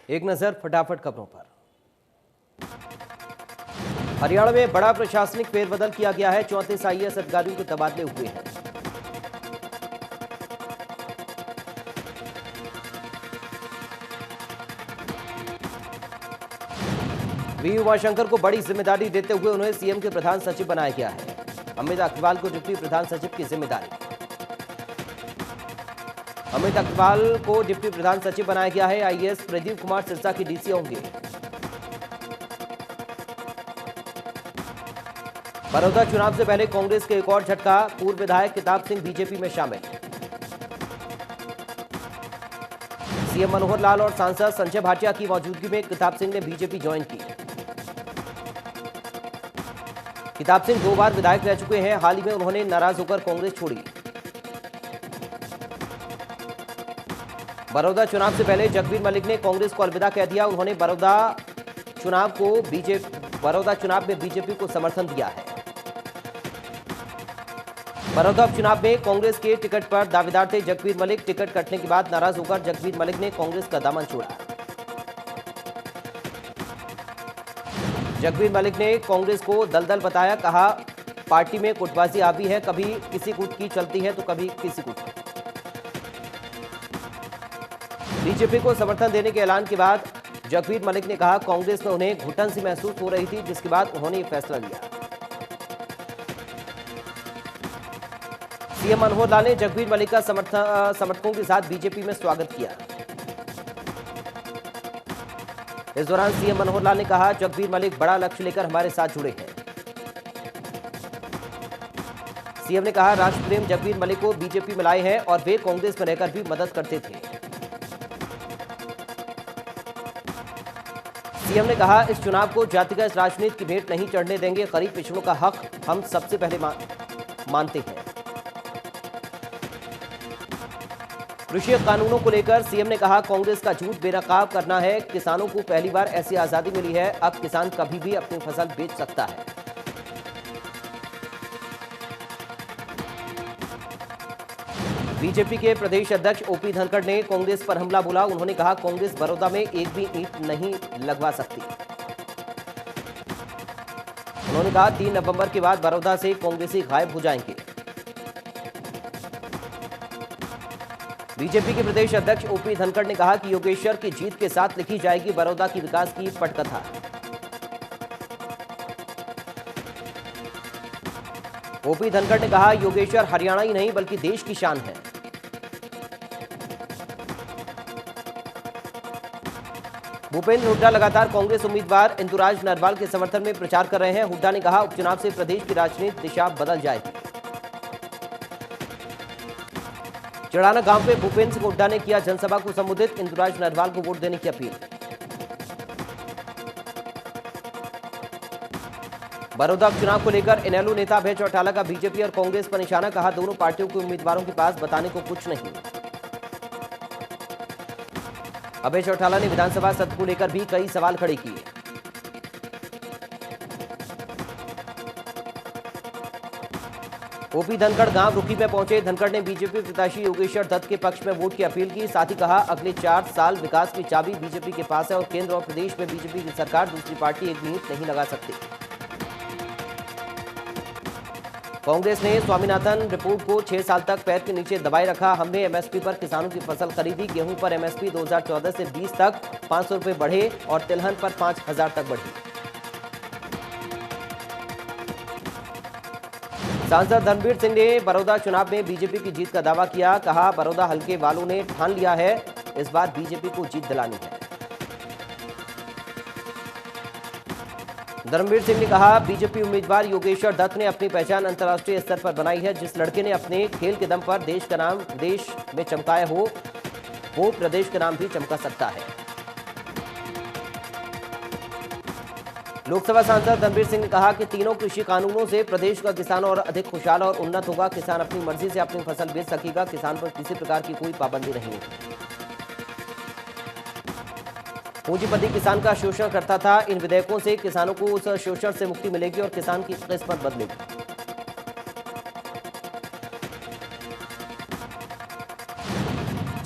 एक नजर फटाफट खबरों पर। हरियाणा में बड़ा प्रशासनिक फेरबदल किया गया है। 34 आईएएस अधिकारियों के तबादले हुए हैं। वी उमाशंकर को बड़ी जिम्मेदारी देते हुए उन्हें सीएम के प्रधान सचिव बनाया गया है। अमित अग्रवाल को डिप्टी प्रधान सचिव की जिम्मेदारी। अमित अग्रवाल को डिप्टी प्रधान सचिव बनाया गया है। आईएएस प्रदीप कुमार सिरसा की डीसी होंगे। बड़ौदा चुनाव से पहले कांग्रेस के एक और झटका। पूर्व विधायक किताब सिंह बीजेपी में शामिल। सीएम मनोहर लाल और सांसद संजय भाटिया की मौजूदगी में किताब सिंह ने बीजेपी ज्वाइन की। किताब सिंह 2 बार विधायक रह चुके हैं। हाल ही में उन्होंने नाराज होकर कांग्रेस छोड़ी। बड़ौदा चुनाव से पहले जगबीर मलिक ने कांग्रेस को अलविदा कह दिया। उन्होंने बड़ौदा चुनाव में बीजेपी को समर्थन दिया है। बड़ौदा उपचुनाव में कांग्रेस के टिकट पर दावेदार थे जगबीर मलिक। टिकट कटने के बाद नाराज होकर जगबीर मलिक ने कांग्रेस का दामन छोड़ा। जगबीर मलिक ने कांग्रेस को दलदल बताया। कहा, पार्टी में गुटबाजी हावी है, कभी किसी गुट की चलती है तो कभी किसी गुट की। बीजेपी को समर्थन देने के ऐलान के बाद जगबीर मलिक ने कहा, कांग्रेस में उन्हें घुटन सी महसूस हो रही थी, जिसके बाद उन्होंने ये फैसला लिया। सीएम मनोहर लाल ने जगबीर मलिक का समर्थकों के साथ बीजेपी में स्वागत किया। इस दौरान सीएम मनोहर लाल ने कहा, जगबीर मलिक बड़ा लक्ष्य लेकर हमारे साथ जुड़े हैं। सीएम ने कहा, राष्ट्रप्रेम जगबीर मलिक को बीजेपी में लाए हैं और वे कांग्रेस में रहकर भी मदद करते थे। सीएम ने कहा, इस चुनाव को जातिगत राजनीति की भेंट नहीं चढ़ने देंगे। गरीब पिछड़ों का हक हम सबसे पहले मानते हैं। कृषि कानूनों को लेकर सीएम ने कहा, कांग्रेस का झूठ बेनकाब करना है। किसानों को पहली बार ऐसी आजादी मिली है। अब किसान कभी भी अपनी फसल बेच सकता है। बीजेपी के प्रदेश अध्यक्ष ओपी धनखड़ ने कांग्रेस पर हमला बोला। उन्होंने कहा, कांग्रेस बड़ौदा में एक भी ईंट नहीं लगवा सकती। उन्होंने कहा, 3 नवंबर के बाद बड़ौदा से कांग्रेसी गायब हो जाएंगे। बीजेपी के प्रदेश अध्यक्ष ओपी धनखड़ ने कहा कि योगेश्वर की जीत के साथ लिखी जाएगी बड़ौदा की विकास की पटकथा। ओपी धनखड़ ने कहा, योगेश्वर हरियाणा ही नहीं बल्कि देश की शान है। भूपेंद्र हुड्डा लगातार कांग्रेस उम्मीदवार इंदुराज नरवाल के समर्थन में प्रचार कर रहे हैं। हुड्डा ने कहा, उपचुनाव से प्रदेश की राजनीतिक दिशा बदल जाएगी। चढ़ाना गांव में भूपेंद्र सिंह हुड्डा ने किया जनसभा को संबोधित। इंदुराज नरवाल को वोट देने की अपील। बड़ौदा उपचुनाव को लेकर इनेलो नेता अभय चौटाला का बीजेपी और कांग्रेस पर निशाना। कहा, दोनों पार्टियों के उम्मीदवारों के पास बताने को कुछ नहीं। अभय चौटाला ने विधानसभा सत्र को लेकर भी कई सवाल खड़े किए। ओपी धनखड़ गांव रुकी में पहुंचे। धनखड़ ने बीजेपी प्रत्याशी योगेश्वर दत्त के पक्ष में वोट की अपील की। साथ ही कहा, अगले 4 साल विकास की चाबी बीजेपी के पास है और केंद्र और प्रदेश में बीजेपी की सरकार, दूसरी पार्टी एक भी ईंट नहीं लगा सकती। कांग्रेस ने स्वामीनाथन रिपोर्ट को 6 साल तक पैर के नीचे दबाए रखा। हमने एमएसपी पर किसानों की फसल खरीदी। गेहूं पर एमएसपी 2014 से 20 तक 500 रुपए बढ़े और तिलहन पर 5000 तक बढ़ी। सांसद धर्मवीर सिंह ने बड़ौदा चुनाव में बीजेपी की जीत का दावा किया। कहा, बड़ौदा हल्के वालों ने ठान लिया है, इस बार बीजेपी को जीत दिलानी है। धर्मवीर सिंह ने कहा, बीजेपी उम्मीदवार योगेश्वर दत्त ने अपनी पहचान अंतर्राष्ट्रीय स्तर पर बनाई है। जिस लड़के ने अपने खेल के दम पर देश का नाम विदेश में चमकाया हो, वो प्रदेश का नाम भी चमका सकता है। लोकसभा सांसद धर्मवीर सिंह ने कहा कि तीनों कृषि कानूनों से प्रदेश का किसान और अधिक खुशहाल और उन्नत होगा। किसान अपनी मर्जी से अपनी फसल बेच सकेगा। किसान पर किसी प्रकार की कोई पाबंदी नहीं होगी। पूंजीपति किसान का शोषण करता था। इन विधेयकों से किसानों को उस शोषण से मुक्ति मिलेगी और किसान की किस्मत बदलेगी।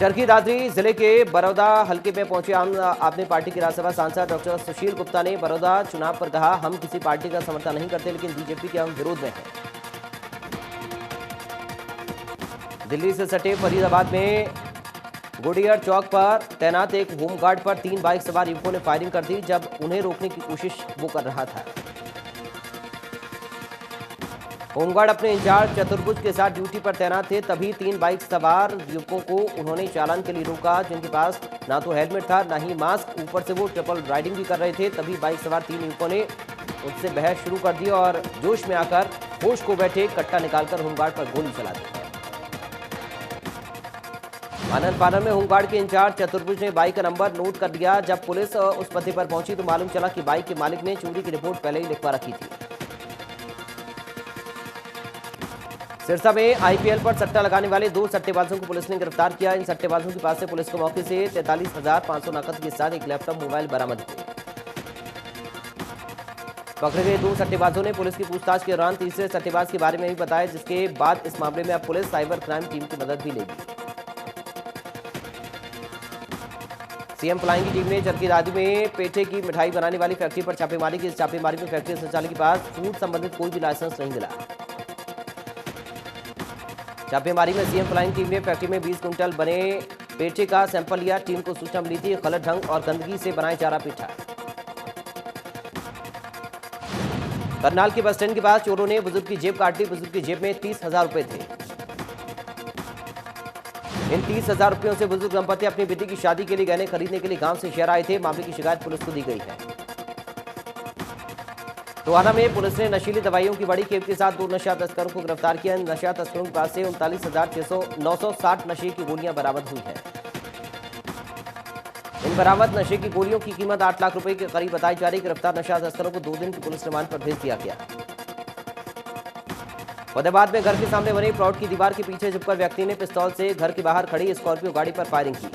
चरखी दादरी जिले के बड़ौदा हलके में पहुंचे आम आदमी पार्टी के राज्यसभा सांसद डॉक्टर सुशील गुप्ता ने बड़ौदा चुनाव पर कहा, हम किसी पार्टी का समर्थन नहीं करते, लेकिन बीजेपी के हम विरोध में हैं। दिल्ली से सटे फरीदाबाद में गुडियर चौक पर तैनात एक होमगार्ड पर 3 बाइक सवार युवकों ने फायरिंग कर दी जब उन्हें रोकने की कोशिश वो कर रहा था। होमगार्ड अपने इंचार्ज चतुर्भुज के साथ ड्यूटी पर तैनात थे, तभी 3 बाइक सवार युवकों को उन्होंने चालान के लिए रोका, जिनके पास ना तो हेलमेट था ना ही मास्क, ऊपर से वो ट्रिपल राइडिंग भी कर रहे थे। तभी बाइक सवार 3 युवकों ने उनसे बहस शुरू कर दी और जोश में आकर होश को बैठे कट्टा निकालकर होमगार्ड पर गोली चला दी। आनंद फानन में होमगार्ड के इंचार्ज चतुर्भुज ने बाइक का नंबर नोट कर दिया। जब पुलिस उस पते पर पहुंची तो मालूम चला कि बाइक के मालिक ने चोरी की रिपोर्ट पहले ही लिखवा रखी थी। सिरसा में आईपीएल पर सट्टा लगाने वाले 2 सट्टेबाजों को पुलिस ने गिरफ्तार किया। इन सट्टेबाजों के पास से पुलिस को मौके से 43,500 नकद के साथ एक लैपटॉप मोबाइल बरामद किए। पकड़े गए 2 सट्टेबाजों ने पुलिस की पूछताछ के दौरान तीसरे सट्टेबाज के बारे में भी बताया, जिसके बाद इस मामले में अब पुलिस साइबर क्राइम टीम की मदद भी लेगी। सीएम फ्लाइंग की टीम ने चरखी दादरी में पेठे की मिठाई बनाने वाली फैक्ट्री पर छापेमारी की। इस छापेमारी में फैक्ट्री संचालक के पास फूड संबंधित कोई भी लाइसेंस नहीं मिला। छापेमारी में सीएम फ्लाइंग टीम ने फैक्ट्री में 20 क्विंटल बने पेठे का सैंपल लिया। टीम को सूचना मिली थी गलत ढंग और गंदगी से बनाए जा रहा पेठा। करनाल के बस स्टैंड के पास चोरों ने बुजुर्ग की जेब काट ली। बुजुर्ग की जेब में 30,000 रुपए थे। इन 30,000 रुपयों से बुजुर्ग दंपति अपनी बेटी की शादी के लिए गहने खरीदने के लिए गांव से शहर आए थे। मामले की शिकायत पुलिस को दी गई है। टोहाना में पुलिस ने नशीली दवाइयों की बड़ी खेप के साथ 2 नशा तस्करों को गिरफ्तार किया। नशा तस्करों के पास से 39,960 नशे की गोलियां बरामद हुई है। इन बरामद नशे की गोलियों की कीमत 8 लाख रुपए के करीब बताई जा रही। गिरफ्तार नशा तस्करों को 2 दिन की पुलिस रिमांड पर भेज दिया गया। फतेहाबाद में घर के सामने बनी प्लॉट की दीवार के पीछे छुपकर व्यक्ति ने पिस्तौल से घर के बाहर खड़ी स्कॉर्पियो गाड़ी पर फायरिंग की।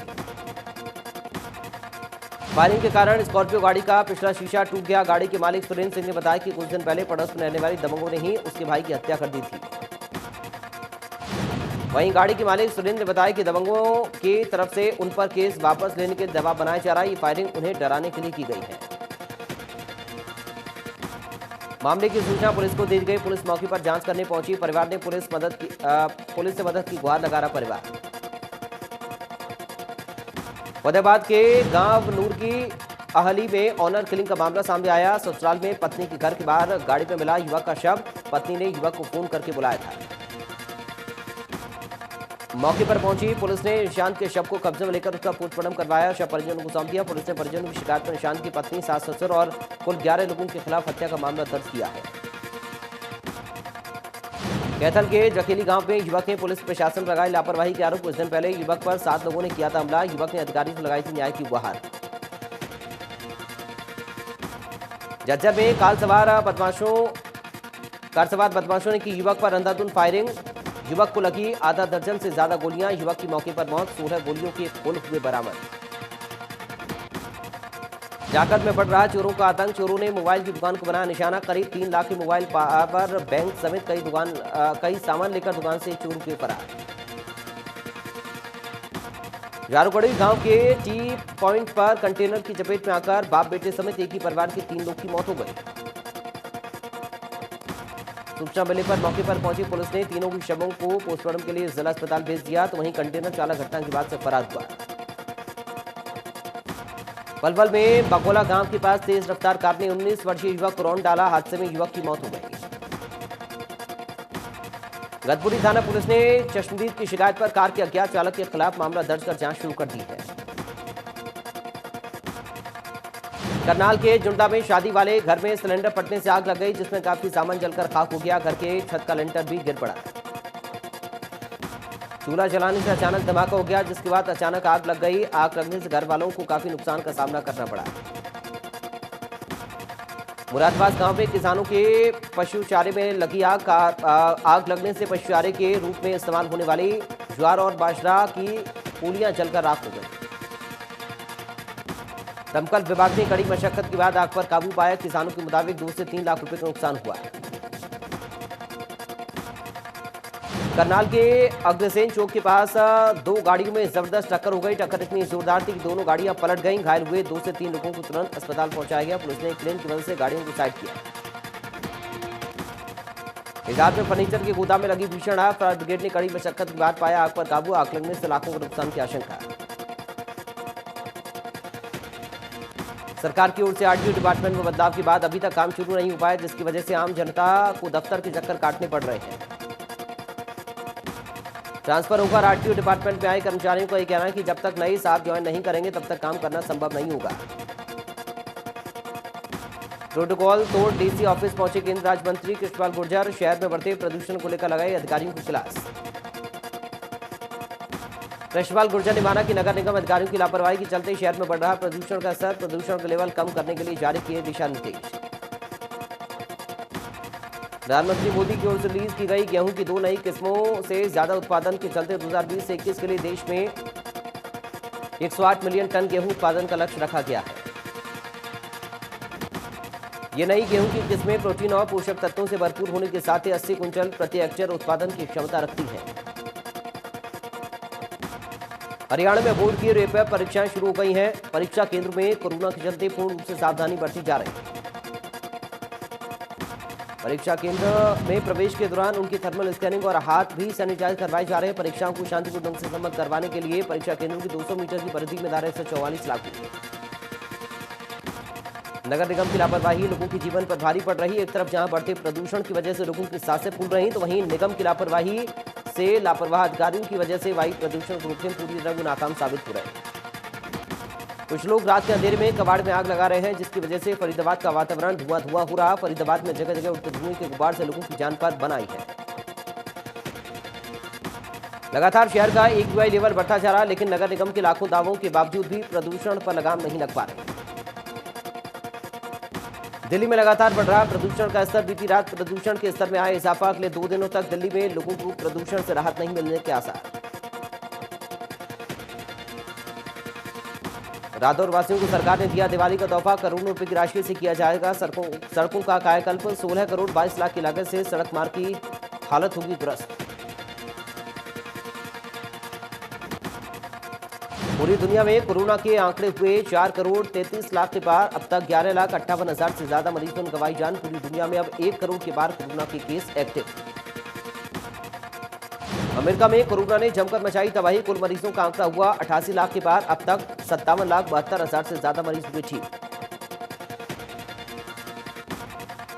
फायरिंग के कारण स्कॉर्पियो गाड़ी का पिछला शीशा टूट गया। गाड़ी के मालिक सुरेंद्र सिंह ने बताया कि कुछ दिन पहले पड़ोस में रहने वाली दबंगों ने ही उसके भाई की हत्या कर दी थी। वहीं गाड़ी के मालिक सुरेंद्र ने बताया कि दबंगों की तरफ से उन पर केस वापस लेने के दबाव बनाया जा रहा है। ये फायरिंग उन्हें डराने के लिए की गई है। मामले की सूचना पुलिस को दी गई। पुलिस मौके पर जांच करने पहुंची। परिवार ने पुलिस से मदद की गुहार लगा रहा परिवार। फतेहाबाद के गांव नूर की अहली में ऑनर किलिंग का मामला सामने आया। ससुराल में पत्नी के घर के बाहर गाड़ी में मिला युवक का शव। पत्नी ने युवक को फोन करके बुलाया था। मौके पर पहुंची पुलिस ने निशांत के शव को कब्जे में लेकर उसका पोस्टमार्टम करवाया। शव परिजनों को सौंप दिया। पुलिस ने परिजनों की शिकायत पर निशांत की पत्नी, सास, ससुर और कुल 11 लोगों के खिलाफ हत्या का मामला दर्ज किया है। कैथल के जखेली गांव में युवक ने पुलिस प्रशासन लगाई लापरवाही के आरोप। कुछ दिन पहले युवक पर 7 लोगों ने किया था हमला। युवक ने अधिकारी से लगाई थी न्याय की गुहार। झज्जर में कार सवार बदमाशों ने की युवक पर अंधाधुंध फायरिंग। युवक को लगी आधा दर्जन से ज्यादा गोलियां। युवक की मौके पर मौत। 16 गोलियों के खोल हुए बरामद। जाकर में बढ़ रहा चोरों का आतंक। चोरों ने मोबाइल की दुकान को बनाया निशाना। करीब 3 लाख के मोबाइल पर बैंक समेत कई सामान लेकर दुकान से चोर हुए फरार। झारूगढ़ी गांव के टी पॉइंट पर कंटेनर की चपेट में आकर बाप बेटे समेत एक ही परिवार के 3 लोग की मौत हो गई। सूचना मिलने पर मौके पर पहुंची पुलिस ने तीनों के शवों को पोस्टमार्टम के लिए जिला अस्पताल भेज दिया। तो वहीं कंटेनर चालक घटना के बाद से फरार हुआ। पलवल में बकोला गांव के पास तेज रफ्तार कार ने 19 वर्षीय युवक को रौंद डाला। हादसे में युवक की मौत हो गई। गतपुरी थाना पुलिस ने चश्मदीद की शिकायत पर कार के अज्ञात चालक के खिलाफ मामला दर्ज कर जांच शुरू कर दी है। करनाल के जुंडा में शादी वाले घर में सिलेंडर फटने से आग लग गई, जिसमें काफी सामान जलकर खाक हो गया। घर के छत का लेंटर भी गिर पड़ा। चूल्हा जलाने से अचानक धमाका हो गया, जिसके बाद अचानक आग लग गई। आग लगने से घर वालों को काफी नुकसान का सामना करना पड़ा। मुरादाबाद गांव में किसानों के पशु चारे में लगी आग लगने से पशु चारे के रूप में इस्तेमाल होने वाली ज्वार और बाजरा की पूलियां जलकर राख हो गई। दमकल विभाग ने कड़ी मशक्कत के बाद आग पर काबू पाया। किसानों के मुताबिक 2 से 3 लाख रुपए का नुकसान हुआ है। करनाल के अग्रसेन चौक के पास दो गाड़ियों में जबरदस्त टक्कर हो गई। टक्कर इतनी जोरदार थी कि दोनों गाड़ियां पलट गईं। घायल हुए 2 से 3 लोगों को तुरंत अस्पताल पहुंचाया गया। पुलिस ने क्रेन की मदद से गाड़ियों को साइड किया। हिसार में फर्नीचर के गोदाम में लगी भीषण आग। फायर ब्रिगेड ने कड़ी मशक्कत के बाद पाया आग पर काबू। आग लगने से लाखों के नुकसान की आशंका। सरकार की ओर से आरटीओ डिपार्टमेंट में बदलाव के बाद अभी तक काम शुरू नहीं हो पाया, जिसकी वजह से आम जनता को दफ्तर के चक्कर काटने पड़ रहे हैं। ट्रांसफर होकर आरटीओ डिपार्टमेंट में आए कर्मचारियों का यह कहना है कि जब तक नए साहब ज्वाइन नहीं करेंगे तब तक काम करना संभव नहीं होगा। प्रोटोकॉल तोड़ डीसी ऑफिस पहुंचे केंद्रीय राज्य मंत्री कृष्णपाल गुर्जर। शहर में बढ़ते प्रदूषण को लेकर लगाई अधिकारियों की क्लास। कृष्णपाल गुर्जर ने माना कि नगर निगम अधिकारियों की लापरवाही के चलते शहर में बढ़ रहा प्रदूषण का स्तर, प्रदूषण का लेवल कम करने के लिए जारी किए दिशा निर्देश। प्रधानमंत्री मोदी की ओर से रिलीज की गई गेहूं की 2 नई किस्मों से ज्यादा उत्पादन के चलते 2020 से 21 के लिए देश में 108 मिलियन टन गेहूं उत्पादन का लक्ष्य रखा गया है। ये नई गेहूं की किस्में प्रोटीन और पोषक तत्वों से भरपूर होने के साथ ही 80 कुंटल प्रति हेक्टेयर उत्पादन की क्षमता रखती है। हरियाणा में बोर्ड की रेपैप परीक्षाएं शुरू हो गई हैं। परीक्षा केंद्र में कोरोना के चलते पूर्ण रूप से सावधानी बरती जा रही है। परीक्षा केंद्र में प्रवेश के दौरान उनकी थर्मल स्कैनिंग और हाथ भी सैनिटाइज करवाए जा रहे हैं। परीक्षाओं को शांतिपूर्ण ढंग से संपन्न करवाने के लिए परीक्षा केंद्रों की 200 मीटर की परिधि में धारा 144 लागू। नगर निगम की लापरवाही लोगों के जीवन पर भारी पड़ रही है। एक तरफ जहां बढ़ते प्रदूषण की वजह से लोगों की सांसें फूल रही, तो वहीं निगम की लापरवाही से लापरवाह अधिकारियों की वजह से वायु प्रदूषण को रोकने में पूरी तरह नाकाम साबित हो रहे हैं। कुछ लोग रात के अंधेरे में कबाड़ में आग लगा रहे हैं, जिसकी वजह से फरीदाबाद का वातावरण धुआं हो रहा। फरीदाबाद में जगह जगह उठते धुएं के गुबार से लोगों की जान पर बन आई है। लगातार शहर का AQI लेवल बढ़ता जा रहा, लेकिन नगर निगम के लाखों दावों के बावजूद भी प्रदूषण पर लगाम नहीं लग पा रहे। दिल्ली में लगातार बढ़ रहा प्रदूषण का स्तर। बीती रात प्रदूषण के स्तर में आए इजाफा। अगले 2 दिनों तक दिल्ली में लोगों को प्रदूषण से राहत नहीं मिलने के आसार। रादौर वासियों को सरकार ने दिया दिवाली का तोहफा। करोड़ों रुपए की राशि से किया जाएगा सड़कों का कायाकल्प। 16 करोड़ 22 लाख की लागत से सड़क मार्ग की हालत होगी दुरुस्त। पूरी दुनिया में कोरोना के आंकड़े हुए 4 करोड़ 33 लाख के पार। अब तक 11,58,000 से ज्यादा मरीजों ने गंवाई जान। पूरी दुनिया में अब 1 करोड़ के पार कोरोना के केस एक्टिव। अमेरिका में कोरोना ने जमकर मचाई तबाही। कुल मरीजों का आंकड़ा हुआ 88 लाख के पार। अब तक 57,72,000 से ज्यादा मरीज हुए ठीक।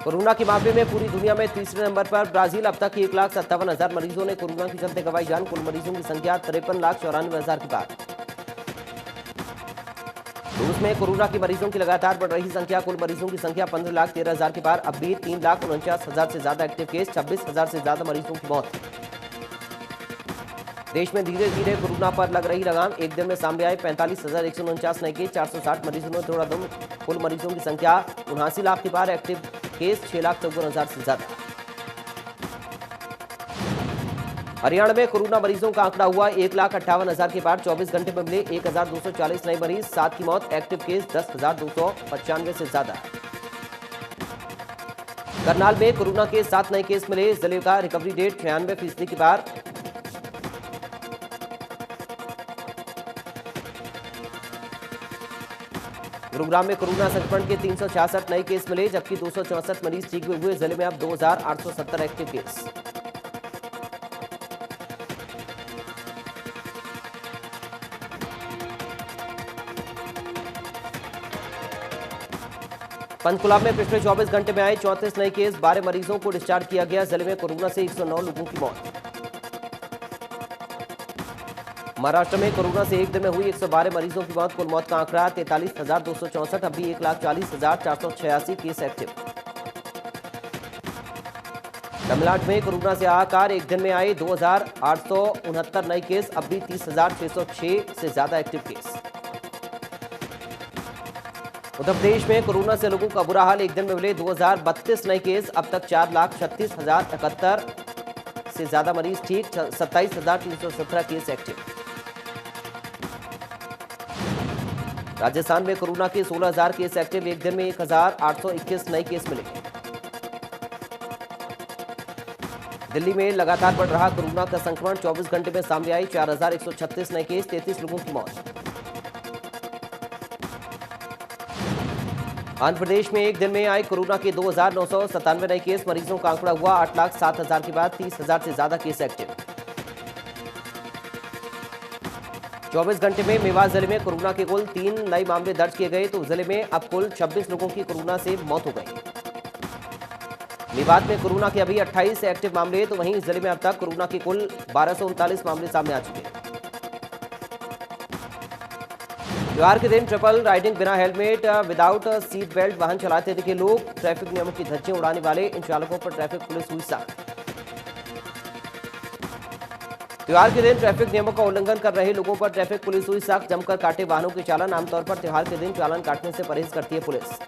कोरोना के मामले में पूरी दुनिया में तीसरे नंबर पर ब्राजील। अब तक 1,57,000 मरीजों ने कोरोना के चलते गंवाई जान। कुल मरीजों की संख्या 53,94,000 के पार। रूस में कोरोना के मरीजों की लगातार बढ़ रही संख्या। कुल मरीजों की संख्या 15,13,000 के पार। अब भी 3,49,000 से ज्यादा एक्टिव केस। 26,000 से ज्यादा मरीजों की मौत। देश में धीरे धीरे कोरोना पर लग रही लगाम। एक दिन में सामने आए 45,149 नए केस। 460 मरीजों ने तोड़ा दम। कुल मरीजों की संख्या 79 लाख के पार। एक्टिव केस 6,54,000 से ज्यादा। हरियाणा में कोरोना मरीजों का आंकड़ा हुआ 1,58,000 के पार। 24 घंटे में मिले 1,240 नए मरीज। 7 की मौत। एक्टिव केस 10,295 से ज्यादा। करनाल में कोरोना के 7 नए केस मिले। जिले का रिकवरी रेट 96% के पार। गुरुग्राम में कोरोना संक्रमण के 366 नए केस मिले, जबकि 264 मरीज ठीक हुए। जिले में अब 2,870 एक्टिव केस। पंचकुला में पिछले 24 घंटे में आए 34 नए केस। 12 मरीजों को डिस्चार्ज किया गया। जिले में कोरोना से 109 लोगों की मौत। महाराष्ट्र में कोरोना से एक दिन में हुई 112 मरीजों की मौत। कुल मौत का आंकड़ा 43,264। अभी 1,40,486 केस एक्टिव। तमिलनाडु में कोरोना से हाहाकार। एक दिन में आए 2,869 नए केस। अब भी 30,606 से ज्यादा एक्टिव केस। उत्तर प्रदेश में कोरोना से लोगों का बुरा हाल। एक दिन में मिले 2,032 नए केस। अब तक 4,36,071 से ज्यादा मरीज ठीक। 27,317 केस एक्टिव। राजस्थान में कोरोना के 16,000 केस एक्टिव। एक दिन में 1,821 नए केस मिले। दिल्ली में लगातार बढ़ रहा कोरोना का संक्रमण, 24 घंटे में सामने आई 4136 नए केस, 33 लोगों की मौत। आंध्र प्रदेश में एक दिन में आए कोरोना के 2997 नए केस, मरीजों का आंकड़ा हुआ 8,07,000 के बाद 30,000 से ज्यादा केस एक्टिव। 24 घंटे में मेवात जिले में कोरोना के कुल 3 नए मामले दर्ज किए गए, तो जिले में अब कुल 26 लोगों की कोरोना से मौत हो गई। मेवात में कोरोना के अभी 28 एक्टिव मामले, तो वहीं जिले में अब तक कोरोना के कुल 1239 मामले सामने आ चुके हैं। त्योहार के दिन ट्रिपल राइडिंग, बिना हेलमेट, विदाउट सीट बेल्ट वाहन चलाते दिखे लोग, ट्रैफिक नियमों की धज्जियां उड़ाने वाले इन चालकों पर ट्रैफिक पुलिस हुई सख्त। त्योहार के दिन ट्रैफिक नियमों का उल्लंघन कर रहे लोगों पर ट्रैफिक पुलिस हुई सख्त, जमकर काटे वाहनों के चालान। आमतौर पर त्योहार के दिन चालान काटने से परहेज करती है पुलिस।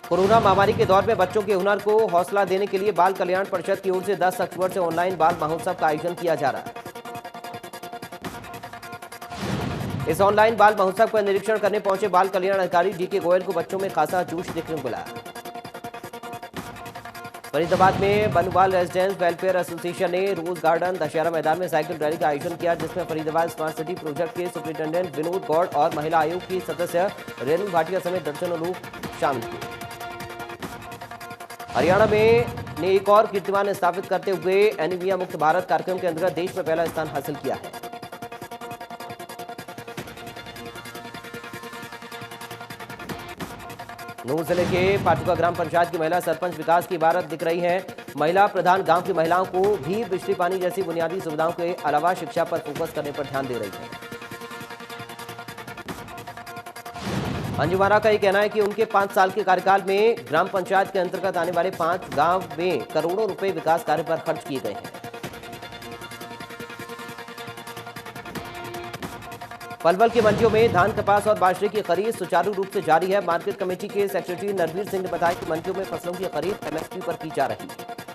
कोरोना महामारी के दौर में बच्चों के हुनर को हौसला देने के लिए बाल कल्याण परिषद की ओर से 10 अक्टूबर से ऑनलाइन बाल महोत्सव का आयोजन किया जा रहा है। इस ऑनलाइन बाल महोत्सव का निरीक्षण करने पहुंचे बाल कल्याण अधिकारी डीके गोयल को बच्चों में खासा जोश देखने को मिला। फरीदाबाद में बनुवाल रेजिडेंस वेलफेयर एसोसिएशन ने रोज गार्डन दशहरा मैदान में साइकिल रैली का आयोजन किया, जिसमें फरीदाबाद स्मार्ट सिटी प्रोजेक्ट के सुपरिटेंडेंट विनोद गौड़ और महिला आयोग की सदस्य रेणु भाटिया समेत दर्जनों लोग शामिल हुए। हरियाणा में ने एक और कीर्तिमान स्थापित करते हुए एनीमिया मुक्त भारत कार्यक्रम के अंतर्गत देश में पहला स्थान हासिल किया है। नूंह जिले के पाटुका ग्राम पंचायत की महिला सरपंच विकास की इबारत दिख रही है। महिला प्रधान गांव की महिलाओं को भी बिजली पानी जैसी बुनियादी सुविधाओं के अलावा शिक्षा पर फोकस करने पर ध्यान दे रही है। अंजुमारा का ये कहना है कि उनके 5 साल के कार्यकाल में ग्राम पंचायत के अंतर्गत आने वाले 5 गांव में करोड़ों रुपए विकास कार्य पर खर्च किए गए हैं। पलवल की मंडियों में धान, कपास और बाजरे की खरीद सुचारू रूप से जारी है। मार्केट कमेटी के सेक्रेटरी नरवीर सिंह ने बताया कि मंडियों में फसलों की खरीद एमएसपी पर की जा रही है।